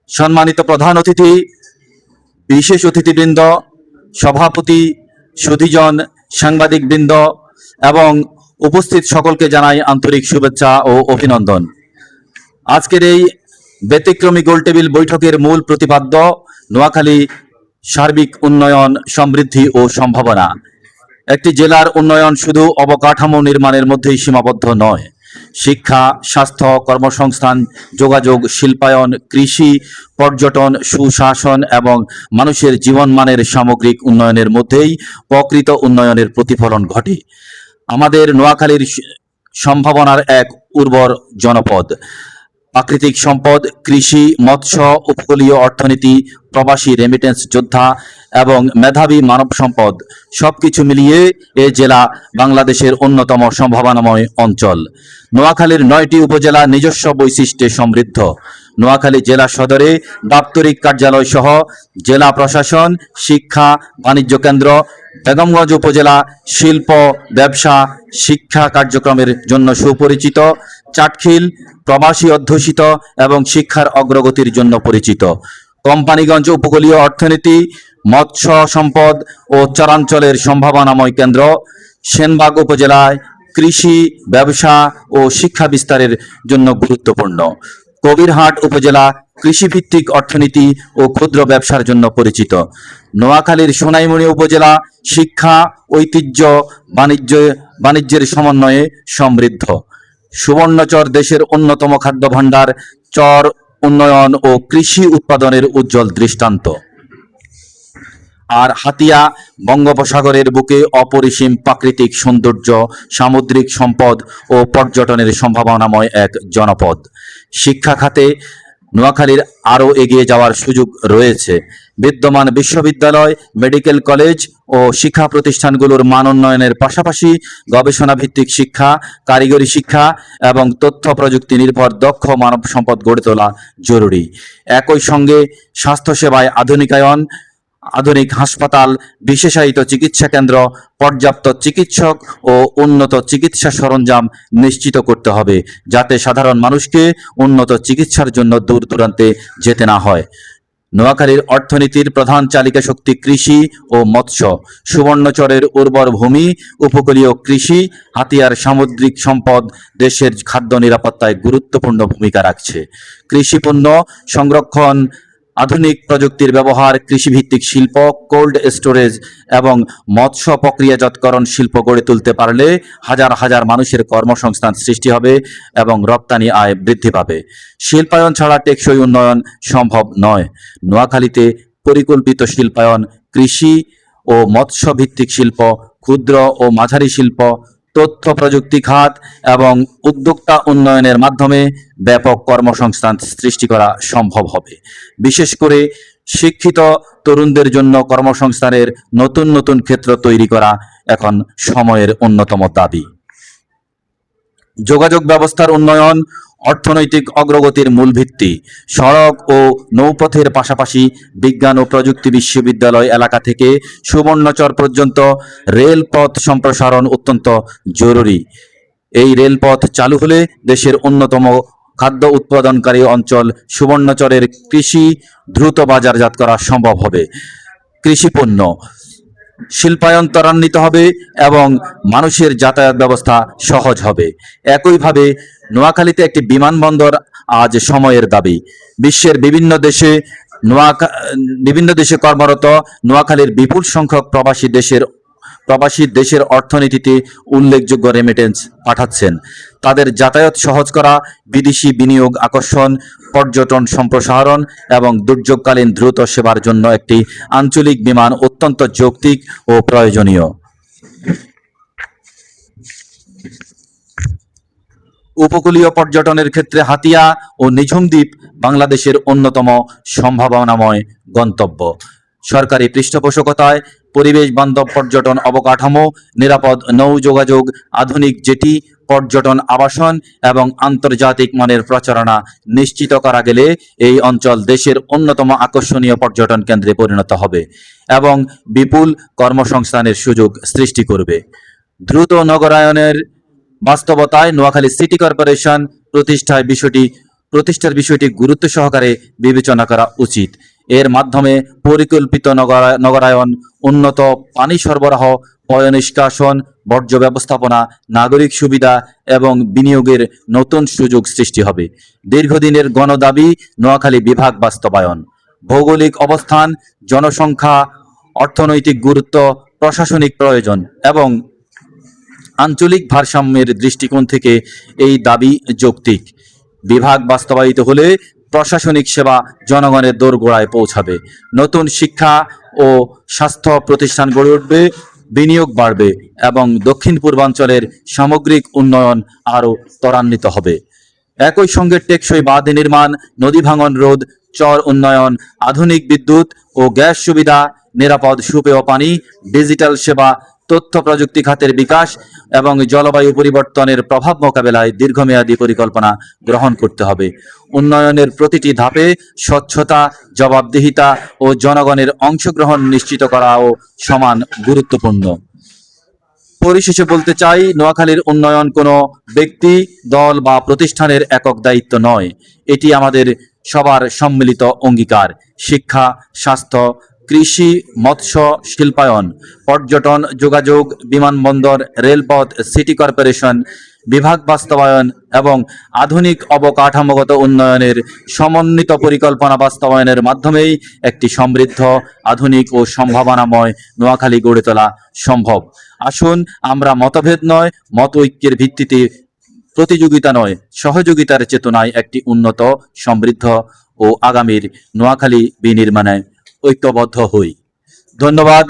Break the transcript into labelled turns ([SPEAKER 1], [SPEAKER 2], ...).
[SPEAKER 1] সম্মানিত প্রধান অতিথি, বিশেষ অতিথিবৃন্দ, সভাপতি, সুধীজন, সাংবাদিকবৃন্দ এবং উপস্থিত সকলকে জানাই আন্তরিক শুভেচ্ছা ও অভিনন্দন। আজকের এই ব্যতিক্রমী গোলটেবিল বৈঠকের মূল প্রতিপাদ্য নোয়াখালী সার্বিক উন্নয়ন, সমৃদ্ধি ও সম্ভাবনা। একটি জেলার উন্নয়ন শুধু অবকাঠামো নির্মাণের মধ্যেই সীমাবদ্ধ নয়। শিক্ষা, স্বাস্থ্য, কর্মসংস্থান, যোগাযোগ, শিল্পায়ন, কৃষি, পর্যটন, সুশাসন এবং মানুষের জীবনমানের সামগ্রিক উন্নয়নের মধ্যেই প্রকৃত উন্নয়নের প্রতিফলন ঘটে। আমাদের নোয়াখালীর সম্ভাবনার এক উর্বর জনপদ, প্রাকৃতিক সম্পদ, কৃষি, মৎস্য, উপকূলীয় অর্থনীতি, প্রবাসী রেমিটেন্স যোদ্ধা এবং মেধাবী মানব সম্পদ সবকিছু মিলিয়ে এ জেলা বাংলাদেশের অন্যতম সম্ভাবনাময় অঞ্চল। নোয়াখালীর 9টি উপজেলা নিজস্ব বৈশিষ্ট্যে সমৃদ্ধ। নোয়াখালী জেলা সদরে দাপ্তরিক কার্যালয় সহ জেলা প্রশাসন, শিক্ষা, বাণিজ্য কেন্দ্র, বেগমগঞ্জ উপজেলা শিল্প, ব্যবসা, শিক্ষা কার্যক্রমের জন্য সুপরিচিত, চাটখিল প্রবাসী অধ্যুষিত এবং শিক্ষার অগ্রগতির জন্য পরিচিত, কোম্পানীগঞ্জ উপকূলীয় অর্থনীতি, মৎস্য সম্পদ ও চরাঞ্চলের সম্ভাবনাময় কেন্দ্র, সেনবাগ উপজেলায় কৃষি, ব্যবসা ও শিক্ষা বিস্তারের জন্য গুরুত্বপূর্ণ, কবিরহাট উপজেলা কৃষিভিত্তিক অর্থনীতি ও ক্ষুদ্র ব্যবসার জন্য পরিচিত, নোয়াখালীর সোনাইমুড়ি উপজেলা শিক্ষা, ঐতিহ্য, বাণিজ্যের সমন্বয়ে সমৃদ্ধ, সুবর্ণচর দেশের অন্যতম খাদ্য ভাণ্ডার, চর উন্নয়ন ও কৃষি উৎপাদনের উজ্জ্বল দৃষ্টান্ত। আর হাতিয়া বঙ্গোপসাগরের বুকে অপরিসীম প্রাকৃতিক সৌন্দর্য, সামুদ্রিক সম্পদ ও পর্যটনের সম্ভাবনাময় এক জনপদ। শিক্ষা খাতে নোয়াখালীর আরও এগিয়ে যাওয়ার সুযোগ রয়েছে। বিদ্যমান বিশ্ববিদ্যালয়, মেডিকেল কলেজ ও শিক্ষা প্রতিষ্ঠানগুলোর মান উন্নয়নের পাশাপাশি গবেষণা ভিত্তিক শিক্ষা, কারিগরি শিক্ষা এবং তথ্য প্রযুক্তি নির্ভর দক্ষ মানব সম্পদ গড়ে তোলা জরুরি। একই সঙ্গে স্বাস্থ্যসেবায় আধুনিকায়ন, আধুনিক হাসপাতাল, বিশেষায়িত চিকিৎসা কেন্দ্র, পর্যাপ্ত চিকিৎসক ও উন্নত চিকিৎসা সরঞ্জাম নিশ্চিত করতে হবে, যাতে সাধারণ মানুষকে উন্নত চিকিৎসার জন্য দূর দূরান্তে যেতে না হয়। নোয়াখালীর অর্থনীতির প্রধান চালিকা শক্তি কৃষি ও মৎস্য। সুবর্ণচরের উর্বর ভূমি, উপকূলীয় কৃষি, হাতিয়ার সামুদ্রিক সম্পদ দেশের খাদ্য নিরাপত্তায় গুরুত্বপূর্ণ ভূমিকা রাখছে। কৃষিপণ্য সংরক্ষণ, আধুনিক প্রযুক্তির ব্যবহার, কৃষিভিত্তিক শিল্প, কোল্ড স্টোরেজ এবং মৎস্য প্রক্রিয়াজাতকরণ শিল্প গড়ে তুলতে পারলে হাজার হাজার মানুষের কর্মসংস্থান সৃষ্টি হবে এবং রপ্তানি আয় বৃদ্ধি পাবে। শিল্পায়ন ছাড়া টেকসই উন্নয়ন সম্ভব নয়। নোয়াখালীতে পরিকল্পিত শিল্পায়ন, কৃষি ও মৎস্য ভিত্তিক শিল্প, ক্ষুদ্র ও মাঝারি শিল্প, তথ্য প্রযুক্তি খাত এবং উদ্যোক্তা উন্নয়নের মাধ্যমে ব্যাপক কর্মসংস্থান সৃষ্টি করা সম্ভব হবে। বিশেষ করে শিক্ষিত তরুণদের জন্য কর্মসংস্থানের নতুন নতুন ক্ষেত্র তৈরি করা এখন সময়ের অন্যতম দাবি। যোগাযোগ ব্যবস্থার উন্নয়ন অর্থনৈতিক অগ্রগতির মূল ভিত্তি। সড়ক ও নৌপথের পাশাপাশি বিজ্ঞান ও প্রযুক্তি বিশ্ববিদ্যালয় এলাকা থেকে সুবর্ণচর পর্যন্ত রেলপথ সম্প্রসারণ অত্যন্ত জরুরি। এই রেলপথ চালু হলে দেশের অন্যতম খাদ্য উৎপাদনকারী অঞ্চল সুবর্ণচরের কৃষি দ্রুত বাজারজাত করা সম্ভব হবে। কৃষিপণ্য শিল্পায়ন ত্বরান্বিত হবে এবং মানুষের যাতায়াত ব্যবস্থা সহজ হবে। একইভাবে নোয়াখালীতে একটি বিমানবন্দর আজ সময়ের দাবি। বিশ্বের বিভিন্ন দেশে কর্মরত নোয়াখালীর বিপুল সংখ্যক প্রবাসী দেশের অর্থনীতিতে উল্লেখযোগ্য রেমিটেন্স পাঠাচ্ছেন। তাদের যাতায়াত সহজ করা, বিদেশি বিনিয়োগ আকর্ষণ, পর্যটন সম্প্রসারণ এবং দুর্যোগকালীন দ্রুত সেবার জন্য একটি আঞ্চলিক বিমান অত্যন্ত যৌক্তিক ও প্রয়োজনীয়। উপকূলীয় পর্যটনের ক্ষেত্রে হাতিয়া ও নিঝুম দ্বীপ বাংলাদেশের অন্যতম সম্ভাবনাময় গন্তব্য। সরকারি পৃষ্ঠপোষকতায় পরিবেশ বান্ধব পর্যটন অবকাঠামো, নিরাপদ নৌ যোগাযোগ, আধুনিক জেটি, পর্যটন আবাসন এবং আন্তর্জাতিক মানের প্রচারণা নিশ্চিত করা গেলে এই অঞ্চল দেশের অন্যতম আকর্ষণীয় পর্যটন কেন্দ্রে পরিণত হবে এবং বিপুল কর্মসংস্থানের সুযোগ সৃষ্টি করবে। দ্রুত নগরায়নের বাস্তবতায় নোয়াখালী সিটি কর্পোরেশন প্রতিষ্ঠায় বিষয়টি প্রতিষ্ঠার বিষয়টি গুরুত্ব সহকারে বিবেচনা করা উচিত। এর মাধ্যমে পরিকল্পিত নগরায়ন, উন্নত পানি সরবরাহ, পয় নিষ্কাশন, বর্জ্য ব্যবস্থাপনা, নাগরিক সুবিধা এবং বিনিয়োগের নতুন সুযোগ সৃষ্টি হবে। দীর্ঘদিনের গণদাবি নোয়াখালী বিভাগ বাস্তবায়ন। ভৌগোলিক অবস্থান, জনসংখ্যা, অর্থনৈতিক গুরুত্ব, প্রশাসনিক প্রয়োজন এবং আঞ্চলিক ভারসাম্যের দৃষ্টিকোণ থেকে এই দাবি যৌক্তিক। বিভাগ বাস্তবায়িত হলে প্রশাসনিক সেবা জনগণের দোরগোড়ায় পৌঁছাবে, নতুন শিক্ষা ও স্বাস্থ্য প্রতিষ্ঠান গড়ে উঠবে, বিনিয়োগ বাড়বে এবং দক্ষিণ পূর্বাঞ্চলের সামগ্রিক উন্নয়ন আরও ত্বরান্বিত হবে। একই সঙ্গে টেকসই বাঁধ নির্মাণ, নদী ভাঙন রোধ, চর উন্নয়ন, আধুনিক বিদ্যুৎ ও গ্যাস সুবিধা, নিরাপদ সুপেয় পানি, ডিজিটাল সেবা, তথ্য প্রযুক্তি খাতের বিকাশ এবং জলবায়ু পরিবর্তনের প্রভাব মোকাবেলায় দীর্ঘমেয়াদী পরিকল্পনা গ্রহণ করতে হবে। উন্নয়নের প্রতিটি ধাপে স্বচ্ছতা, জবাবদিহিতা ও জনগণের অংশগ্রহণ নিশ্চিত করাও সমান গুরুত্বপূর্ণ। পরিশেষে বলতে চাই, নোয়াখালীর উন্নয়ন কোনো ব্যক্তি, দল বা প্রতিষ্ঠানের একক দায়িত্ব নয়। এটি আমাদের সবার সম্মিলিত অঙ্গীকার। শিক্ষা, স্বাস্থ্য, কৃষি, মৎস্য, শিল্পায়ন, পর্যটন, যোগাযোগ, বিমানবন্দর, রেলপথ, সিটি কর্পোরেশন, বিভাগ বাস্তবায়ন এবং আধুনিক অবকাঠামোগত উন্নয়নের সমন্বিত পরিকল্পনা বাস্তবায়নের মাধ্যমেই একটি সমৃদ্ধ, আধুনিক ও সম্ভাবনাময় নোয়াখালী গড়ে তোলা সম্ভব। আসুন আমরা মতভেদ নয়, মত ঐক্যের ভিত্তিতে, প্রতিযোগিতা নয় সহযোগিতার চেতনায় একটি উন্নত, সমৃদ্ধ ও আগামীর নোয়াখালী বিনির্মাণে ঐক্যবদ্ধ হই। ধন্যবাদ।